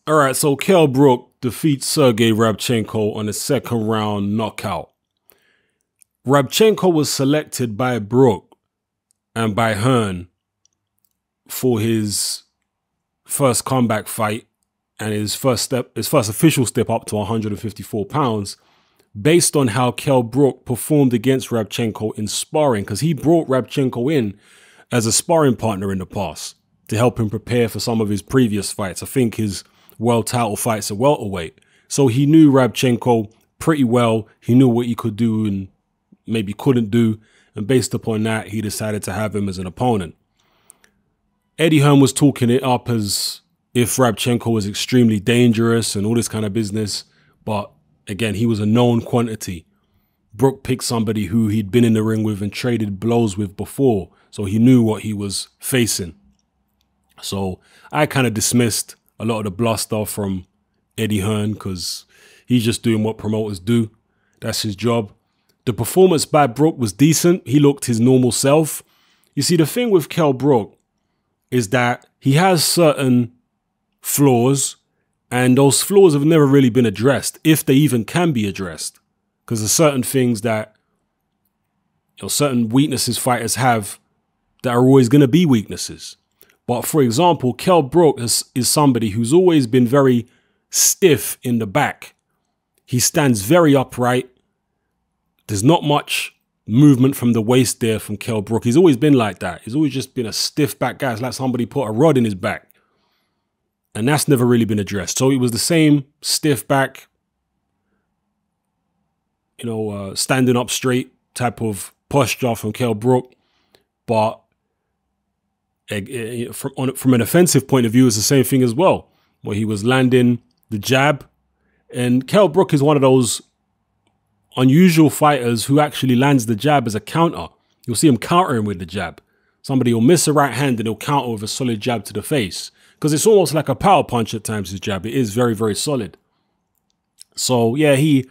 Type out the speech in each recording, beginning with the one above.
All right, so Kell Brook defeats Sergey Rabchenko on a second round knockout. Rabchenko was selected by Brook and by Hearn for his first comeback fight and his first official step up to 154 pounds based on how Kell Brook performed against Rabchenko in sparring, because he brought Rabchenko in as a sparring partner in the past to help him prepare for some of his previous fights. I think his world title fights at welterweight. So he knew Rabchenko pretty well. He knew what he could do and maybe couldn't do. And based upon that, he decided to have him as an opponent. Eddie Hearn was talking it up as if Rabchenko was extremely dangerous and all this kind of business. But again, he was a known quantity. Brook picked somebody who he'd been in the ring with and traded blows with before. So he knew what he was facing. So I kind of dismissed a lot of the bluster from Eddie Hearn because he's just doing what promoters do. That's his job. The performance by Brook was decent. He looked his normal self. You see, the thing with Kell Brook is that he has certain flaws, and those flaws have never really been addressed, if they even can be addressed. Because there's certain things that, certain weaknesses fighters have that are always going to be weaknesses. But for example, Kell Brook is somebody who's always been very stiff in the back. He stands very upright. There's not much movement from the waist there from Kell Brook. He's always been like that. He's always just been a stiff back guy. It's like somebody put a rod in his back. And that's never really been addressed. So it was the same stiff back, standing up straight type of posture from Kell Brook. But from an offensive point of view, it's the same thing as well, where he was landing the jab. And Kell Brook is one of those unusual fighters who actually lands the jab as a counter. You'll see him countering with the jab. Somebody will miss a right hand and he'll counter with a solid jab to the face. Because it's almost like a power punch at times, his jab. It is very, very solid. So, yeah, he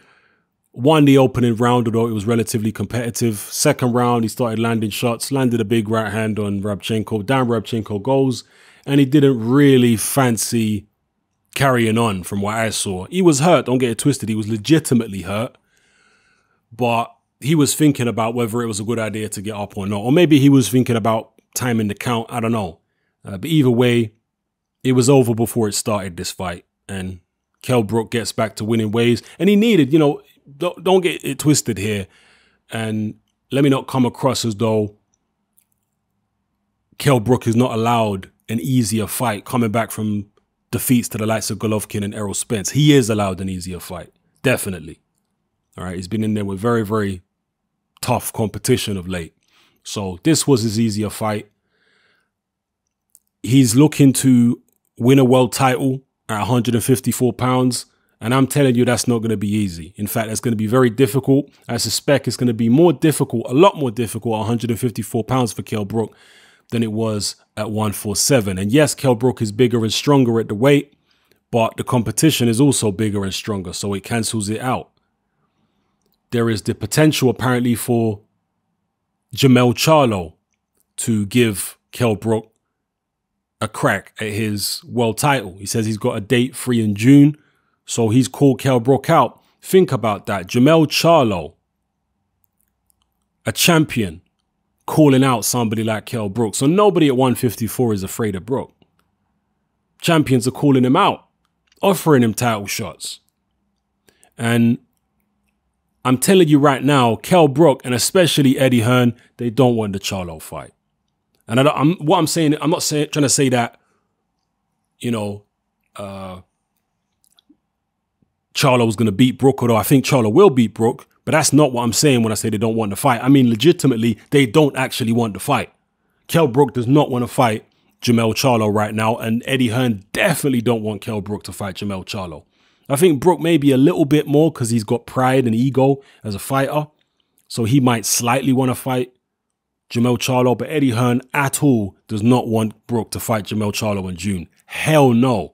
won the opening round, although it was relatively competitive. Second round, he started landing shots, landed a big right hand on Rabchenko. Down Rabchenko goes, and he didn't really fancy carrying on from what I saw. He was hurt, don't get it twisted. He was legitimately hurt. But he was thinking about whether it was a good idea to get up or not. Or maybe he was thinking about timing the count. I don't know. But either way, it was over before it started, this fight. And Kell Brook gets back to winning ways. And he needed, don't get it twisted here. And let me not come across as though Kell Brook is not allowed an easier fight coming back from defeats to the likes of Golovkin and Errol Spence. He is allowed an easier fight. Definitely. All right. He's been in there with very, very tough competition of late. So this was his easier fight. He's looking to win a world title at 154 pounds. And I'm telling you, that's not going to be easy. In fact, it's going to be very difficult. I suspect it's going to be more difficult, a lot more difficult at 154 pounds for Kell Brook than it was at 147. And yes, Kell Brook is bigger and stronger at the weight, but the competition is also bigger and stronger, so it cancels it out. There is the potential, apparently, for Jermell Charlo to give Kell Brook a crack at his world title. He says he's got a date free in June. So he's called Kell Brook out. Think about that. Jermell Charlo, a champion, calling out somebody like Kell Brook. So nobody at 154 is afraid of Brook. Champions are calling him out, offering him title shots. And I'm telling you right now, Kell Brook and especially Eddie Hearn, they don't want the Charlo fight. And I'm not trying to say that, Charlo's going to beat Brook, although I think Charlo will beat Brook. But that's not what I'm saying when I say they don't want the fight. I mean, legitimately, they don't actually want the fight. Kell Brook does not want to fight Jermell Charlo right now. And Eddie Hearn definitely don't want Kell Brook to fight Jermell Charlo. I think Brook maybe a little bit more because he's got pride and ego as a fighter. So he might slightly want to fight Jermell Charlo. But Eddie Hearn at all does not want Brook to fight Jermell Charlo in June. Hell no.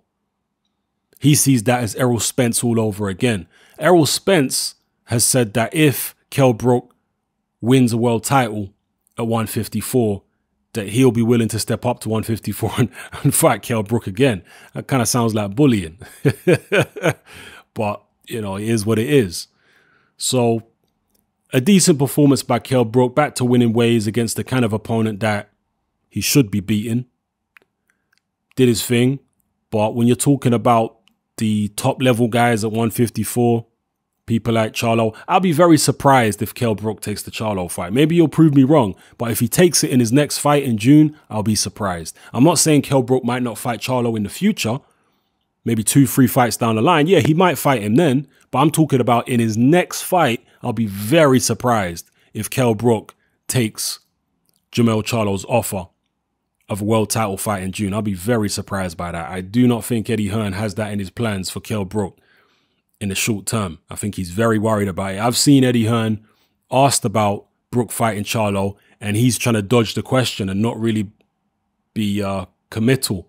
He sees that as Errol Spence all over again. Errol Spence has said that if Kell Brook wins a world title at 154, that he'll be willing to step up to 154 and fight Kell Brook again. That kind of sounds like bullying. But, you know, it is what it is. So a decent performance by Kell Brook, back to winning ways against the kind of opponent that he should be beating. Did his thing. But when you're talking about the top level guys at 154, people like Charlo, I'll be very surprised if Kell Brook takes the Charlo fight. Maybe you'll prove me wrong, but if he takes it in his next fight in June, I'll be surprised. I'm not saying Kell Brook might not fight Charlo in the future. Maybe 2-3 fights down the line. Yeah, he might fight him then, but I'm talking about in his next fight, I'll be very surprised if Kell Brook takes Jermell Charlo's offer of a world title fight in June. I'll be very surprised by that. I do not think Eddie Hearn has that in his plans for Kell Brook in the short term. I think he's very worried about it. I've seen Eddie Hearn asked about Brook fighting Charlo, and he's trying to dodge the question and not really be committal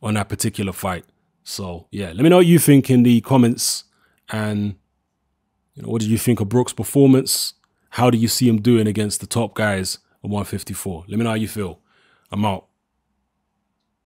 on that particular fight. So, yeah, let me know what you think in the comments. And, you know, what did you think of Brook's performance? How do you see him doing against the top guys at 154? Let me know how you feel. I'm out.